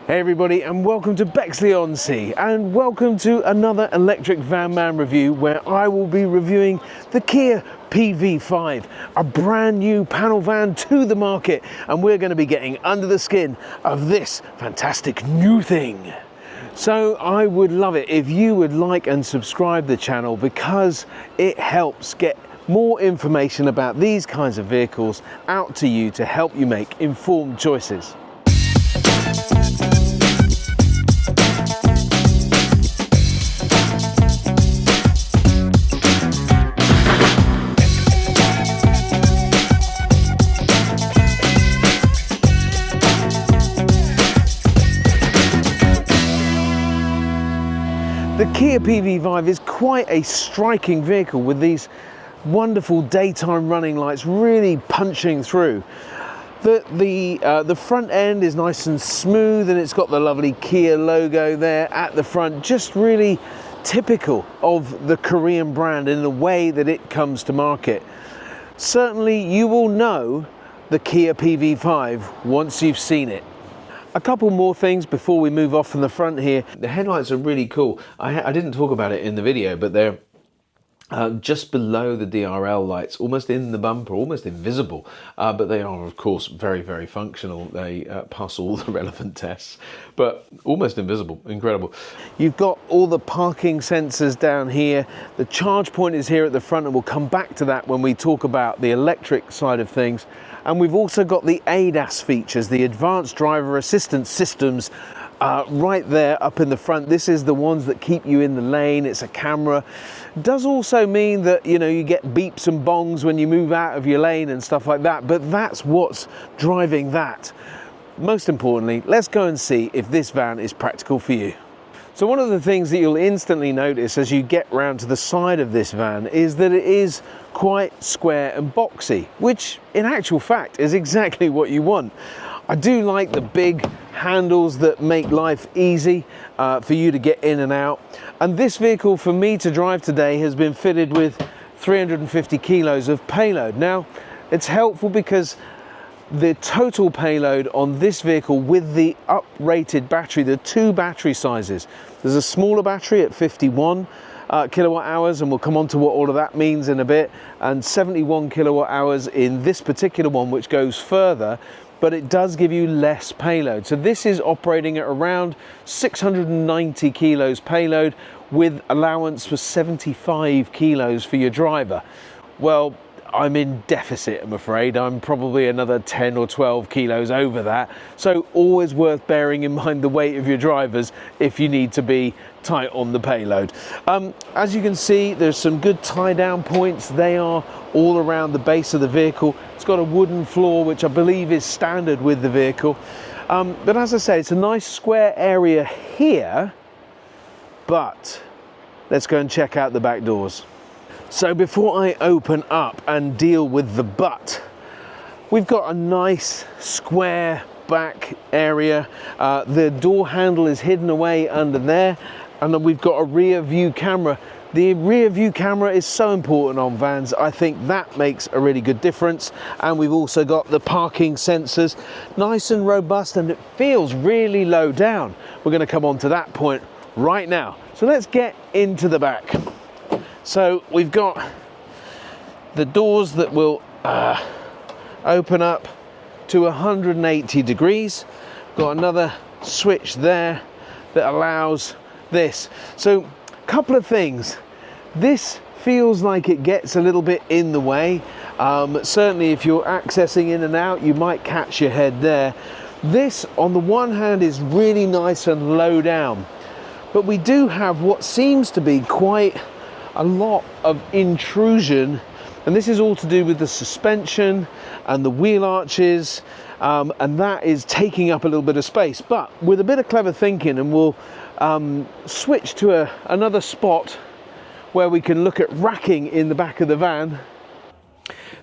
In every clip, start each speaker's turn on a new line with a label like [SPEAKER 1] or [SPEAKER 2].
[SPEAKER 1] Hey everybody, and welcome to Bexley-on-Sea, and welcome to another electric van man review where I will be reviewing the Kia PV5, a brand new panel van to the market, and we're going to be getting under the skin of this fantastic new thing. So I would love it if you would like and subscribe the channel, because it helps get more information about these kinds of vehicles out to you to help you make informed choices. The Kia PV5 is quite a striking vehicle with these wonderful daytime running lights really punching through. The front end is nice and smooth, and it's got the lovely Kia logo there at the front, just really typical of the Korean brand in the way that it comes to market. Certainly you will know the Kia PV5 once you've seen it. A couple more things before we move off from the front here. The headlights are really cool. I didn't talk about it in the video, but they're just below the DRL lights, almost in the bumper, almost invisible, but they are of course very, very functional. They pass all the relevant tests, but almost invisible. Incredible. You've got all the parking sensors down here. The charge point is here at the front, and we'll come back to that when we talk about the electric side of things. And we've also got the ADAS features, the advanced driver assistance systems, right there up in the front. This is the ones that keep you in the lane. It's a camera. It does also mean that, you know, you get beeps and bongs when you move out of your lane and stuff like that, but that's what's driving that. Most importantly, let's go and see if this van is practical for you. So one of the things that you'll instantly notice as you get round to the side of this van is that it is quite square and boxy, which in actual fact is exactly what you want. I do like the big handles that make life easy for you to get in and out. And this vehicle for me to drive today has been fitted with 350 kilos of payload. Now, it's helpful because the total payload on this vehicle with the up-rated battery, the two battery sizes, there's a smaller battery at 51 kilowatt hours, and we'll come on to what all of that means in a bit, and 71 kilowatt hours in this particular one, which goes further, but it does give you less payload. So this is operating at around 690 kilos payload with allowance for 75 kilos for your driver. Well, I'm in deficit, I'm afraid. I'm probably another 10 or 12 kilos over that. So always worth bearing in mind the weight of your drivers if you need to be tight on the payload. As you can see, there's some good tie down points. They are all around the base of the vehicle. It's got a wooden floor, which I believe is standard with the vehicle. But as I say, it's a nice square area here, but let's go and check out the back doors. So before I open up and deal with the butt, we've got a nice square back area. The door handle is hidden away under there, and then we've got a rear view camera. The rear view camera is so important on vans. I think that makes a really good difference. And we've also got the parking sensors, nice and robust, and it feels really low down. We're going to come on to that point right now. So let's get into the back. So we've got the doors that will open up to 180 degrees. Got another switch there that allows this. So a couple of things. This feels like it gets a little bit in the way. Certainly if you're accessing in and out, you might catch your head there. This, on the one hand, is really nice and low down, but we do have what seems to be quite a lot of intrusion, and this is all to do with the suspension and the wheel arches, and that is taking up a little bit of space. But with a bit of clever thinking, and we'll switch to another spot where we can look at racking in the back of the van.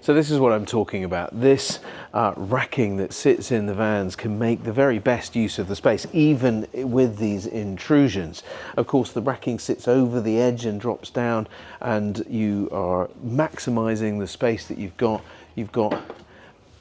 [SPEAKER 1] So this is what I'm talking about. This racking that sits in the vans can make the very best use of the space, even with these intrusions. Of course, the racking sits over the edge and drops down, and you are maximizing the space that you've got. You've got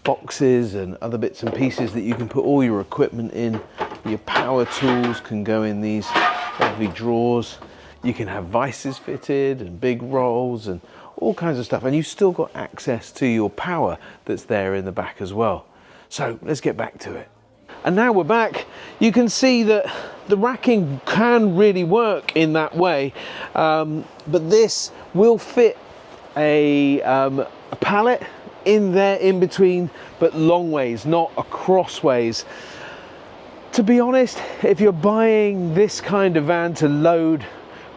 [SPEAKER 1] boxes and other bits and pieces that you can put all your equipment in. Your power tools can go in these heavy drawers. You can have vices fitted and big rolls and all kinds of stuff, and you've still got access to your power that's there in the back as well. So let's get back to it. And now we're back. You can see that the racking can really work in that way, but this will fit a pallet in there in between, but long ways, not across ways. To be honest, if you're buying this kind of van to load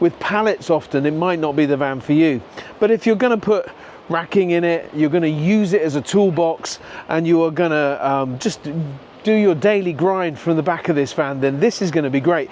[SPEAKER 1] with pallets often, it might not be the van for you. But if you're going to put racking in it, you're going to use it as a toolbox, and you are going to just do your daily grind from the back of this van, then this is going to be great.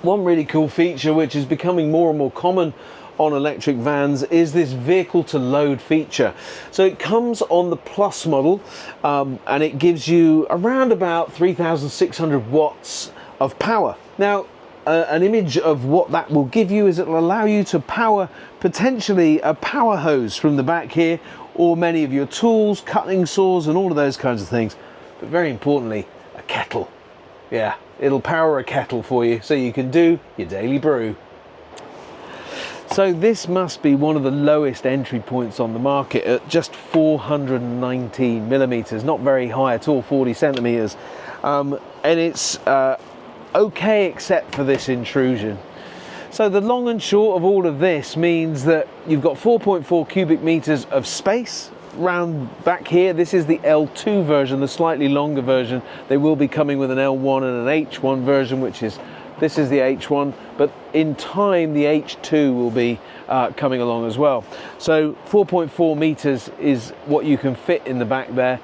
[SPEAKER 1] One really cool feature, which is becoming more and more common on electric vans, is this vehicle to load feature. So it comes on the Plus model, and it gives you around about 3,600 watts of power. Now, an image of what that will give you is it will allow you to power potentially a power hose from the back here, or many of your tools, cutting saws and all of those kinds of things. But very importantly, a kettle. Yeah, it'll power a kettle for you so you can do your daily brew. So this must be one of the lowest entry points on the market at just 419 millimeters, not very high at all, 40 centimeters. And it's okay except for this intrusion. So the long and short of all of this means that you've got 4.4 cubic meters of space round back here. This is the L2 version, the slightly longer version. They will be coming with an L1 and an H1 version, this is the H1, but in time the H2 will be coming along as well. So 4.4 meters is what you can fit in the back there,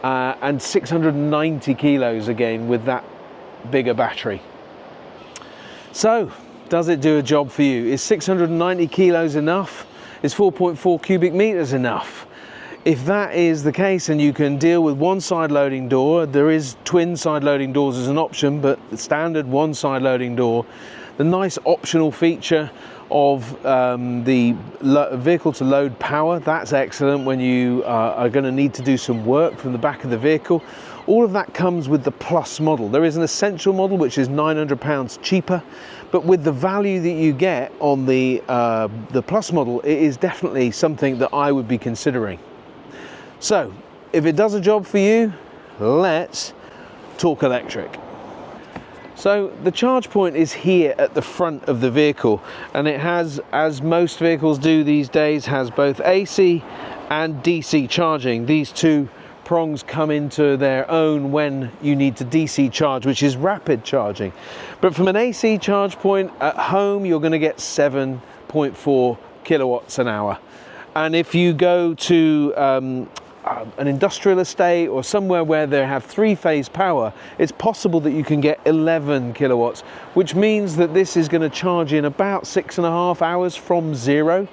[SPEAKER 1] and 690 kilos again with that bigger battery. So does it do a job for you? Is 690 kilos enough? Is 4.4 cubic meters enough? If that is the case and you can deal with one side loading door, there is twin side loading doors as an option, but the standard one side loading door, the nice optional feature of the vehicle to load power, that's excellent when you are going to need to do some work from the back of the vehicle. All of that comes with the Plus model. There is an essential model which is £900 cheaper, but with the value that you get on the Plus model, it is definitely something that I would be considering. So, if it does a job for you, let's talk electric. So the charge point is here at the front of the vehicle, and it has, as most vehicles do these days, has both AC and DC charging. These two prongs come into their own when you need to DC charge, which is rapid charging. But from an AC charge point at home, you're going to get 7.4 kilowatts an hour. And if you go to an industrial estate or somewhere where they have three-phase power, it's possible that you can get 11 kilowatts, which means that this is going to charge in about 6.5 hours from zero.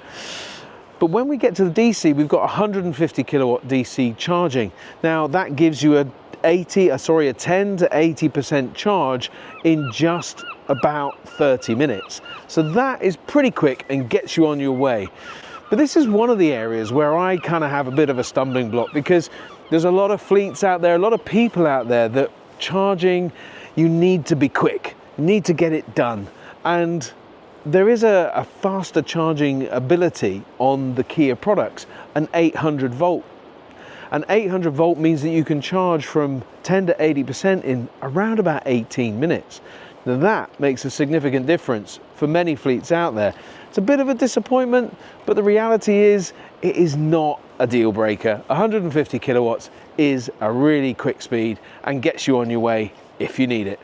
[SPEAKER 1] But when we get to the DC, we've got 150 kilowatt DC charging. Now that gives you a 10 to 80% charge in just about 30 minutes. So that is pretty quick and gets you on your way. But this is one of the areas where I kind of have a bit of a stumbling block, because there's a lot of fleets out there, a lot of people out there that charging, you need to be quick, you need to get it done. And there is a faster charging ability on the Kia products, an 800 volt. An 800 volt means that you can charge from 10 to 80% in around about 18 minutes. Now that makes a significant difference for many fleets out there. It's a bit of a disappointment, but the reality is it is not a deal breaker. 150 kilowatts is a really quick speed and gets you on your way if you need it.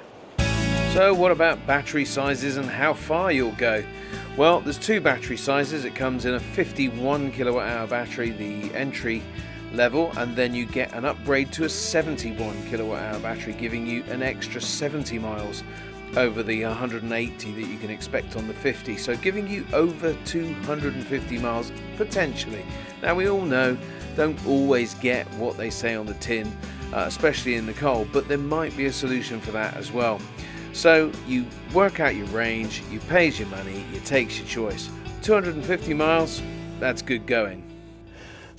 [SPEAKER 1] So what about battery sizes and how far you'll go? Well, there's two battery sizes. It comes in a 51 kilowatt hour battery, the entry level, and then you get an upgrade to a 71 kilowatt hour battery, giving you an extra 70 miles over the 180 that you can expect on the 50, so giving you over 250 miles potentially. Now we all know, don't always get what they say on the tin, especially in the cold, but there might be a solution for that as well. So you work out your range, you pays your money, you takes your choice. 250 miles, that's good going.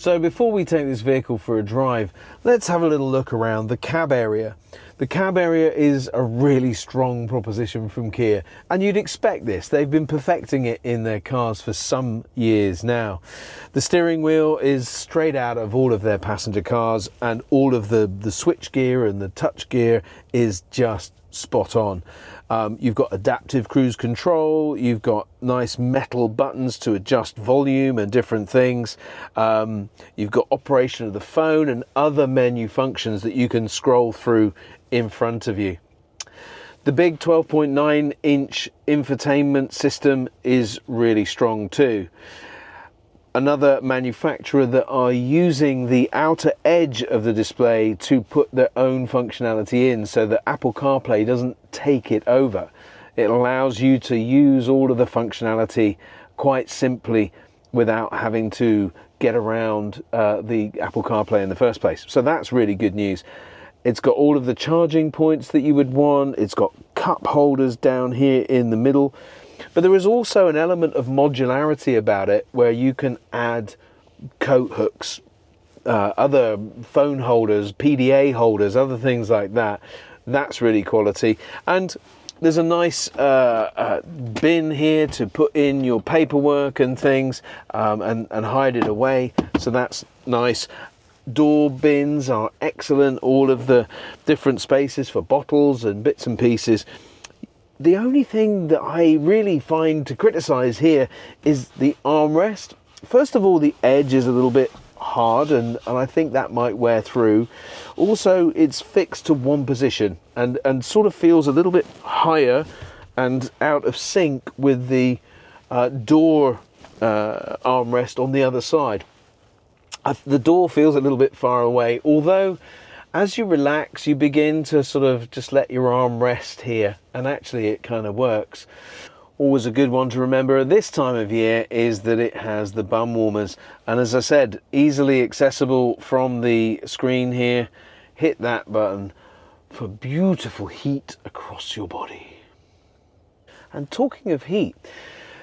[SPEAKER 1] So before we take this vehicle for a drive, let's have a little look around the cab area. The cab area is a really strong proposition from Kia, and you'd expect this. They've been perfecting it in their cars for some years now. The steering wheel is straight out of all of their passenger cars, and all of the switch gear and the touch gear is just spot on. You've got adaptive cruise control, you've got nice metal buttons to adjust volume and different things. You've got operation of the phone and other menu functions that you can scroll through in front of you. The big 12.9-inch infotainment system is really strong too. Another manufacturer that are using the outer edge of the display to put their own functionality in, so that Apple CarPlay doesn't take it over. It allows you to use all of the functionality quite simply without having to get around the Apple CarPlay in the first place. So that's really good news. It's got all of the charging points that you would want. It's got cup holders down here in the middle. But there is also an element of modularity about it, where you can add coat hooks, other phone holders, PDA holders, other things like that. That's really quality. And there's a nice bin here to put in your paperwork and things, and hide it away. So that's nice. Door bins are excellent. All of the different spaces for bottles and bits and pieces. The only thing that I really find to criticise here is the armrest. First of all, the edge is a little bit hard, and I think that might wear through. Also, it's fixed to one position and sort of feels a little bit higher and out of sync with the door armrest on the other side. The door feels a little bit far away, although as you relax, you begin to sort of just let your arm rest here, and actually it kind of works. Always a good one to remember at this time of year is that it has the bum warmers, and as I said, easily accessible from the screen here. Hit that button for beautiful heat across your body. And talking of heat,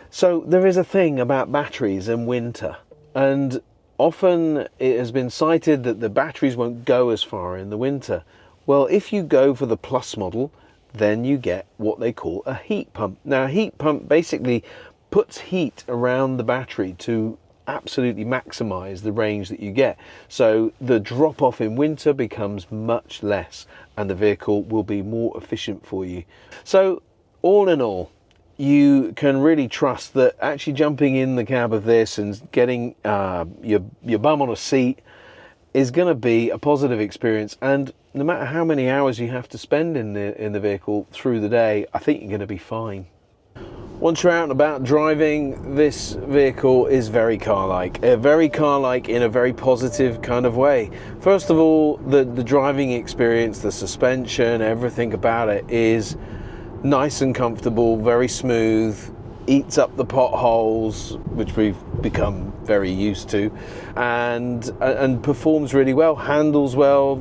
[SPEAKER 1] so there is a thing about batteries in winter, and often it has been cited that the batteries won't go as far in the winter. Well, if you go for the Plus model, then you get what they call a heat pump. Now, a heat pump basically puts heat around the battery to absolutely maximize the range that you get. So the drop off in winter becomes much less, and the vehicle will be more efficient for you. So all in all, you can really trust that actually jumping in the cab of this and getting your bum on a seat is going to be a positive experience. And no matter how many hours you have to spend in the vehicle through the day, I think you're going to be fine. Once you're out and about driving, this vehicle is very car-like. Very car-like in a very positive kind of way. First of all, the driving experience, the suspension, everything about it is nice and comfortable, very smooth, eats up the potholes, which we've become very used to, and performs really well, handles well.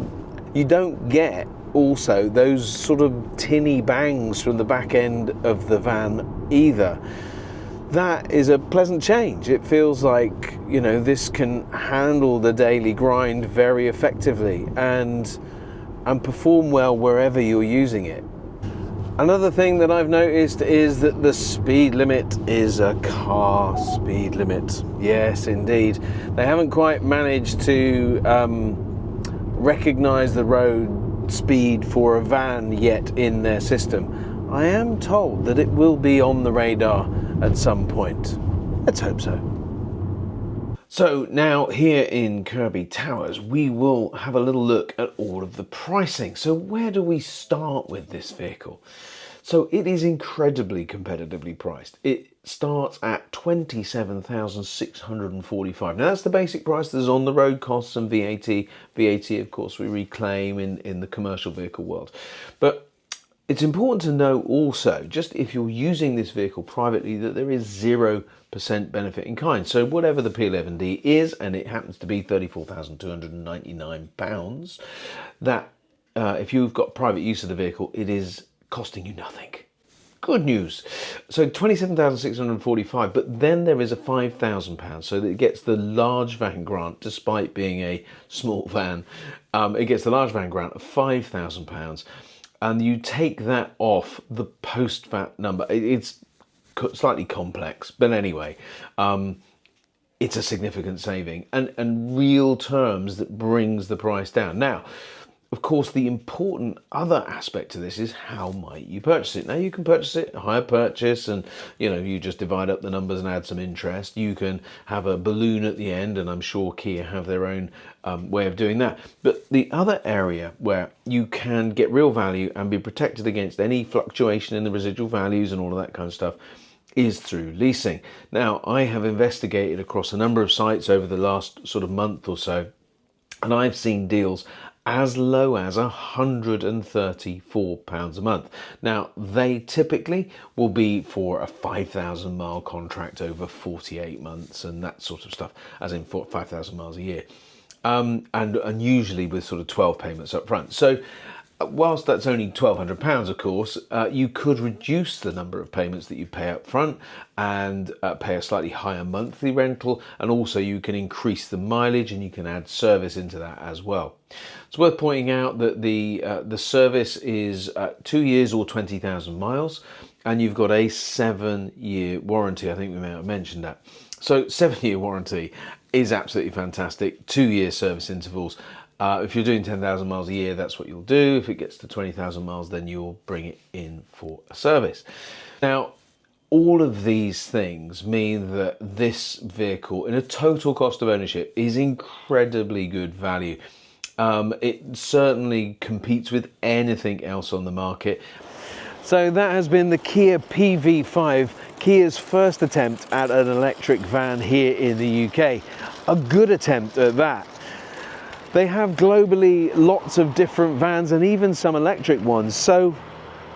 [SPEAKER 1] You don't get also those sort of tinny bangs from the back end of the van either. That is a pleasant change. It feels like, you know, this can handle the daily grind very effectively and perform well wherever you're using it. Another thing that I've noticed is that the speed limit is a car speed limit. Yes, indeed. They haven't quite managed to recognize the road speed for a van yet in their system. I am told that it will be on the radar at some point. Let's hope so. So now here in Kirby Towers, we will have a little look at all of the pricing. So where do we start with this vehicle? So it is incredibly competitively priced. It starts at $27,645. Now that's the basic price. There's on the road costs and VAT. VAT, of course, we reclaim in the commercial vehicle world. But it's important to know also, just if you're using this vehicle privately, that there is 0% benefit in kind. So whatever the P11D is, and it happens to be £34,299, that if you've got private use of the vehicle, it is costing you nothing. good news. So 27,645, but then there is a £5,000, so that it gets the large van grant, despite being a small van. It gets the large van grant of £5,000, and you take that off the post-VAT number. It's slightly complex, but anyway, it's a significant saving, and real terms that brings the price down. Now, of course, the important other aspect to this is how might you purchase it. Now, you can purchase it, hire purchase, and you just divide up the numbers and add some interest. You can have a balloon at the end, and I'm sure Kia have their own way of doing that. But the other area where you can get real value and be protected against any fluctuation in the residual values and all of that kind of stuff is through leasing. Now, I have investigated across a number of sites over the last sort of month or so, and I've seen deals as low as £134 a month. Now, they typically will be for a 5,000 mile contract over 48 months and that sort of stuff, as in 5,000 miles a year, and usually with sort of 12 payments up front. So whilst that's only £1,200, of course, you could reduce the number of payments that you pay up front and pay a slightly higher monthly rental, and also you can increase the mileage and you can add service into that as well. It's worth pointing out that the service is 2 years or 20,000 miles, and you've got a 7-year warranty. I think we may have mentioned that. So 7-year warranty is absolutely fantastic. 2-year service intervals. If you're doing 10,000 miles a year, that's what you'll do. If it gets to 20,000 miles, then you'll bring it in for a service. Now, all of these things mean that this vehicle, in a total cost of ownership, is incredibly good value. It certainly competes with anything else on the market. So that has been the Kia PV5, Kia's first attempt at an electric van here in the UK. A good attempt at that. They have globally lots of different vans and even some electric ones, so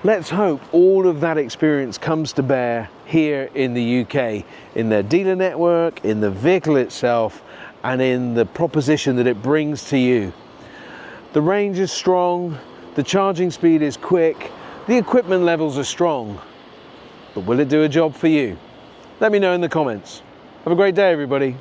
[SPEAKER 1] let's hope all of that experience comes to bear here in the UK, in their dealer network, in the vehicle itself, and in the proposition that it brings to you. The range is strong, the charging speed is quick, the equipment levels are strong, but will it do a job for you? Let me know in the comments. Have a great day, everybody.